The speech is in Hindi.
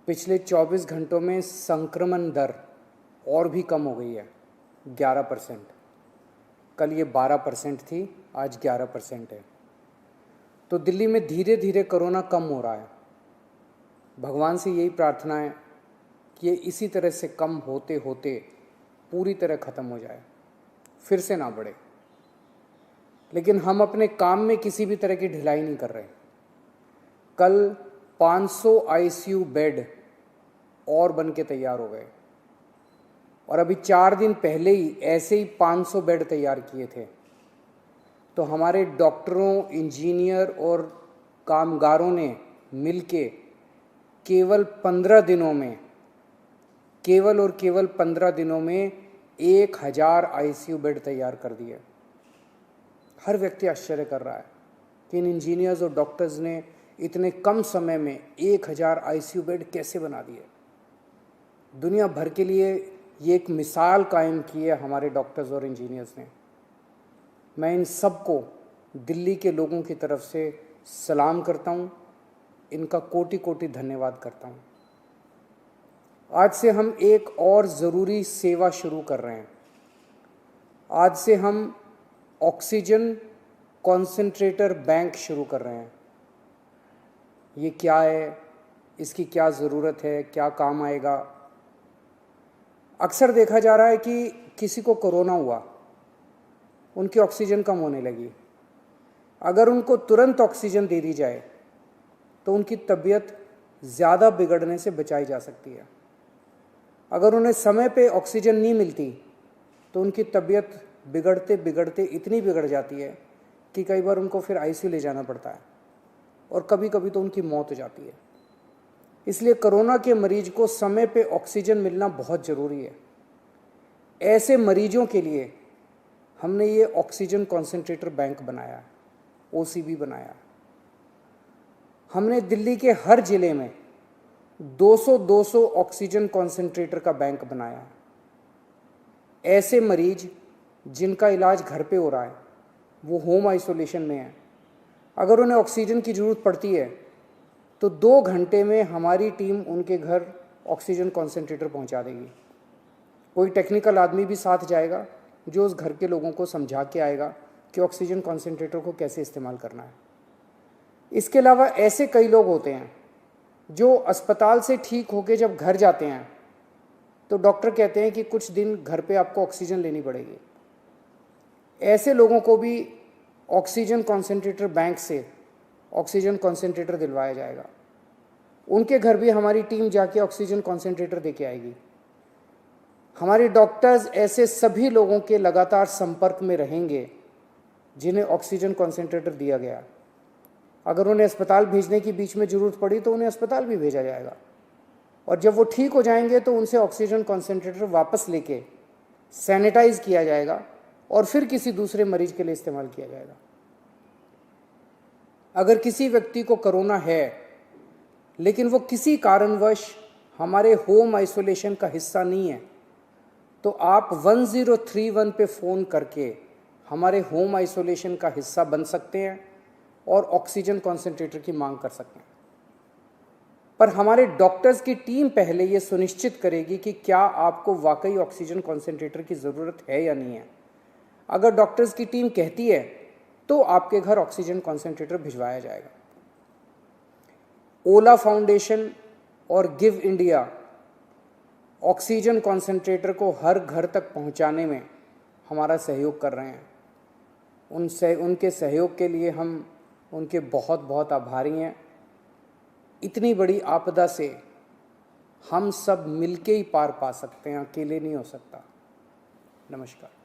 पिछले 24 घंटों में संक्रमण दर और भी कम हो गई है, 11%। कल ये 12% थी, आज 11% है। तो दिल्ली में धीरे धीरे कोरोना कम हो रहा है। भगवान से यही प्रार्थना है कि ये इसी तरह से कम होते होते पूरी तरह ख़त्म हो जाए, फिर से ना बढ़े। लेकिन हम अपने काम में किसी भी तरह की ढिलाई नहीं कर रहे। कल 500 आईसीयू बेड और बन के तैयार हो गए और अभी 4 दिन पहले ही ऐसे ही 500 बेड तैयार किए थे। तो हमारे डॉक्टरों, इंजीनियर और कामगारों ने मिलके केवल 15 दिनों में, केवल और केवल 15 दिनों में 1000 आईसीयू बेड तैयार कर दिए। हर व्यक्ति आश्चर्य कर रहा है कि इन इंजीनियर्स और डॉक्टर्स ने इतने कम समय में 1000 आईसीयू बेड कैसे बना दिए। दुनिया भर के लिए ये एक मिसाल कायम की है हमारे डॉक्टर्स और इंजीनियर्स ने। मैं इन सबको दिल्ली के लोगों की तरफ से सलाम करता हूँ, इनका कोटि कोटि धन्यवाद करता हूँ। आज से हम एक और ज़रूरी सेवा शुरू कर रहे हैं। आज से हम ऑक्सीजन कॉन्सेंट्रेटर बैंक शुरू कर रहे हैं। ये क्या है, इसकी क्या ज़रूरत है, क्या काम आएगा? अक्सर देखा जा रहा है कि किसी को कोरोना हुआ, उनकी ऑक्सीजन कम होने लगी। अगर उनको तुरंत ऑक्सीजन दे दी जाए तो उनकी तबीयत ज़्यादा बिगड़ने से बचाई जा सकती है। अगर उन्हें समय पे ऑक्सीजन नहीं मिलती तो उनकी तबीयत बिगड़ते बिगड़ते इतनी बिगड़ जाती है कि कई बार उनको फिर आईसीयू ले जाना पड़ता है और कभी कभी तो उनकी मौत हो जाती है। इसलिए कोरोना के मरीज को समय पे ऑक्सीजन मिलना बहुत ज़रूरी है। ऐसे मरीजों के लिए हमने ये ऑक्सीजन कॉन्सेंट्रेटर बैंक बनाया है, ओसीबी बनाया है। हमने दिल्ली के हर ज़िले में 200-200 ऑक्सीजन कॉन्सेंट्रेटर का बैंक बनाया है। ऐसे मरीज जिनका इलाज घर पे हो रहा है, वो होम आइसोलेशन में है, अगर उन्हें ऑक्सीजन की ज़रूरत पड़ती है तो 2 घंटे में हमारी टीम उनके घर ऑक्सीजन कॉन्सेंट्रेटर पहुंचा देगी। कोई टेक्निकल आदमी भी साथ जाएगा जो उस घर के लोगों को समझा के आएगा कि ऑक्सीजन कॉन्सेंट्रेटर को कैसे इस्तेमाल करना है। इसके अलावा ऐसे कई लोग होते हैं जो अस्पताल से ठीक होकर जब घर जाते हैं तो डॉक्टर कहते हैं कि कुछ दिन घर पे आपको ऑक्सीजन लेनी पड़ेगी। ऐसे लोगों को भी ऑक्सीजन कॉन्सेंट्रेटर बैंक से ऑक्सीजन कॉन्सेंट्रेटर दिलवाया जाएगा। उनके घर भी हमारी टीम जाके ऑक्सीजन कॉन्सेंट्रेटर देके आएगी। हमारे डॉक्टर्स ऐसे सभी लोगों के लगातार संपर्क में रहेंगे जिन्हें ऑक्सीजन कॉन्सेंट्रेटर दिया गया। अगर उन्हें अस्पताल भेजने की बीच में ज़रूरत पड़ी तो उन्हें अस्पताल भी भेजा जाएगा और जब वो ठीक हो जाएंगे तो उनसे ऑक्सीजन कॉन्सेंट्रेटर वापस लेके सैनिटाइज किया जाएगा और फिर किसी दूसरे मरीज के लिए इस्तेमाल किया जाएगा। अगर किसी व्यक्ति को कोरोना है लेकिन वो किसी कारणवश हमारे होम आइसोलेशन का हिस्सा नहीं है तो आप 1031 पे फ़ोन करके हमारे होम आइसोलेशन का हिस्सा बन सकते हैं और ऑक्सीजन कॉन्सेंट्रेटर की मांग कर सकते हैं। पर हमारे डॉक्टर्स की टीम पहले ये सुनिश्चित करेगी कि क्या आपको वाकई ऑक्सीजन कॉन्सेंट्रेटर की ज़रूरत है या नहीं है। अगर डॉक्टर्स की टीम कहती है तो आपके घर ऑक्सीजन कॉन्सेंट्रेटर भिजवाया जाएगा। ओला फाउंडेशन और गिव इंडिया ऑक्सीजन कॉन्सेंट्रेटर को हर घर तक पहुंचाने में हमारा सहयोग कर रहे हैं। उनके सहयोग के लिए हम उनके बहुत बहुत आभारी हैं। इतनी बड़ी आपदा से हम सब मिलके ही पार पा सकते हैं, अकेले नहीं हो सकता। नमस्कार।